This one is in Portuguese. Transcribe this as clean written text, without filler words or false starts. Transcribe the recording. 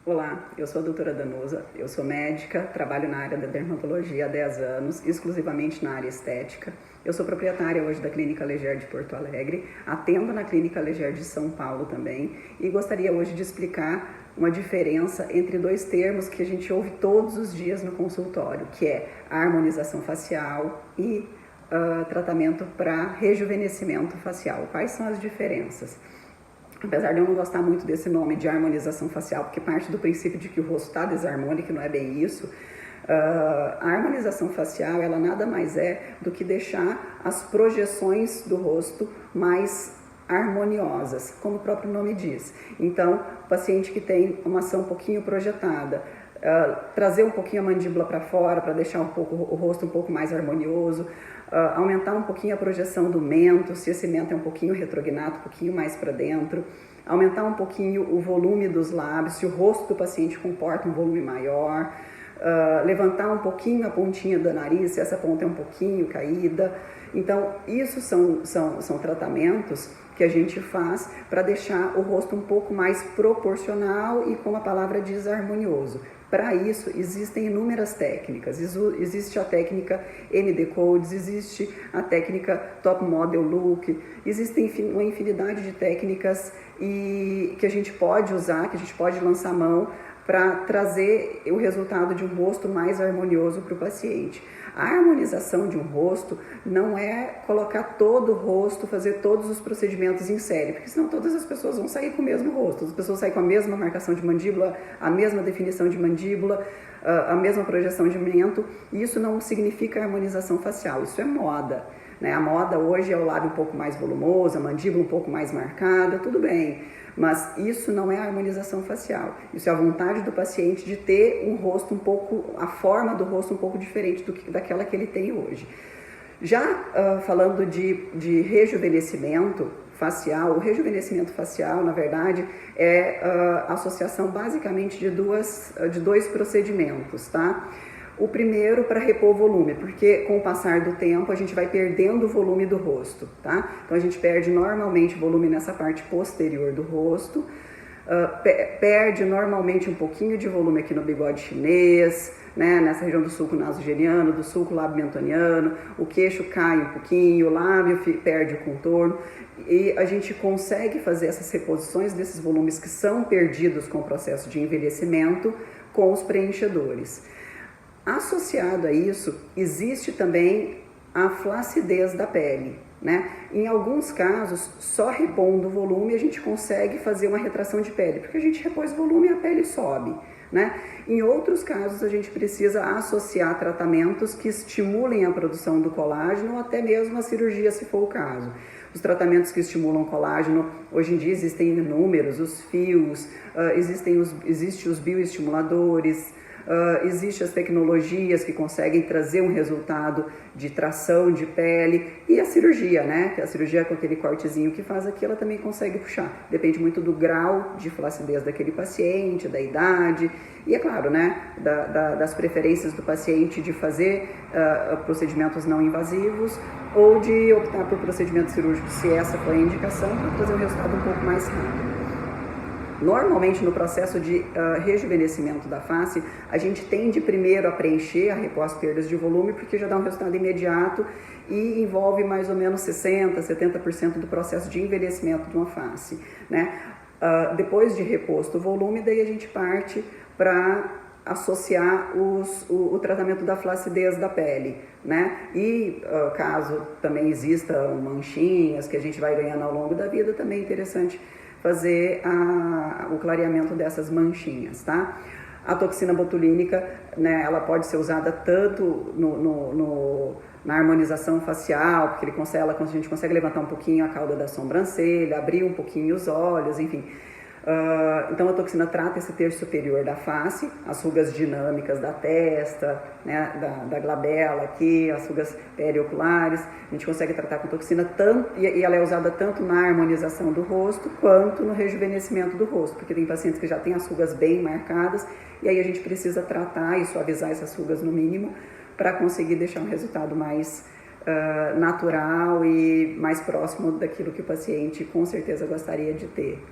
Olá, eu sou a doutora Danusa, eu sou médica, trabalho na área da dermatologia há 10 anos, exclusivamente na área estética. Eu sou proprietária hoje da Clínica Leger de Porto Alegre, atendo na Clínica Leger de São Paulo também e gostaria hoje de explicar uma diferença entre dois termos que a gente ouve todos os dias no consultório, que é a harmonização facial e tratamento para rejuvenescimento facial. Quais são as diferenças? Apesar de eu não gostar muito desse nome de harmonização facial, porque parte do princípio de que o rosto está desarmônico, não é bem isso, a harmonização facial, ela nada mais é do que deixar as projeções do rosto mais harmoniosas, como o próprio nome diz. Então, o paciente que tem uma ação um pouquinho projetada, trazer um pouquinho a mandíbula para fora, para deixar o rosto um pouco mais harmonioso, aumentar um pouquinho a projeção do mento, se esse mento é um pouquinho retrognato, um pouquinho mais para dentro, aumentar um pouquinho o volume dos lábios, se o rosto do paciente comporta um volume maior, levantar um pouquinho a pontinha do nariz, se essa ponta é um pouquinho caída. Então, isso são tratamentos que a gente faz para deixar o rosto um pouco mais proporcional e, como a palavra diz, harmonioso. Para isso, existem inúmeras técnicas. Existe a técnica MD Codes, existe a técnica Top Model Look, existem uma infinidade de técnicas que a gente pode usar, que a gente pode lançar mão para trazer o resultado de um rosto mais harmonioso para o paciente. A harmonização de um rosto não é colocar todo o rosto, fazer todos os procedimentos em série, porque senão todas as pessoas vão sair com o mesmo rosto, as pessoas saem com a mesma marcação de mandíbula, a mesma definição de mandíbula, a mesma projeção de mento, e isso não significa harmonização facial, isso é moda. Né? A moda hoje é o lábio um pouco mais volumoso, a mandíbula um pouco mais marcada, tudo bem, mas isso não é a harmonização facial, isso é a vontade do paciente de ter um rosto um pouco, a forma do rosto um pouco diferente daquela que ele tem hoje. Já falando de rejuvenescimento facial, o rejuvenescimento facial, na verdade, é a associação basicamente de dois procedimentos, tá? O primeiro para repor volume, porque com o passar do tempo a gente vai perdendo o volume do rosto, tá? Então a gente perde normalmente volume nessa parte posterior do rosto, perde normalmente um pouquinho de volume aqui no bigode chinês, né? Nessa região do sulco nasogeniano, do sulco lábio mentoniano, o queixo cai um pouquinho, o lábio perde o contorno e a gente consegue fazer essas reposições desses volumes que são perdidos com o processo de envelhecimento com os preenchedores. Associado a isso, existe também a flacidez da pele, né? Em alguns casos, só repondo o volume a gente consegue fazer uma retração de pele, porque a gente repôs volume e a pele sobe, né? Em outros casos, a gente precisa associar tratamentos que estimulem a produção do colágeno ou até mesmo a cirurgia, se for o caso. Os tratamentos que estimulam colágeno, hoje em dia existem inúmeros, os fios, existem os bioestimuladores, existem as tecnologias que conseguem trazer um resultado de tração de pele e a cirurgia, né? Que a cirurgia com aquele cortezinho que faz aqui, ela também consegue puxar. Depende muito do grau de flacidez daquele paciente, da idade e, é claro, né? Das preferências do paciente de fazer procedimentos não invasivos ou de optar por procedimento cirúrgico, se essa for a indicação, para trazer um resultado um pouco mais rápido. Normalmente, no processo de rejuvenescimento da face, a gente tende primeiro a preencher, a repor as perdas de volume, porque já dá um resultado imediato e envolve mais ou menos 60%, 70% do processo de envelhecimento de uma face, né? Depois de reposto o volume, daí a gente parte para associar o tratamento da flacidez da pele, né? E caso também existam manchinhas que a gente vai ganhando ao longo da vida, também é interessante fazer o clareamento dessas manchinhas, tá? A toxina botulínica, né, ela pode ser usada tanto na harmonização facial, porque a gente consegue levantar um pouquinho a cauda da sobrancelha, abrir um pouquinho os olhos, enfim. Então a toxina trata esse terço superior da face, as rugas dinâmicas da testa, né, da glabela aqui, as rugas perioculares, a gente consegue tratar com toxina e ela é usada tanto na harmonização do rosto quanto no rejuvenescimento do rosto, porque tem pacientes que já têm as rugas bem marcadas e aí a gente precisa tratar e suavizar essas rugas no mínimo para conseguir deixar um resultado mais natural e mais próximo daquilo que o paciente com certeza gostaria de ter.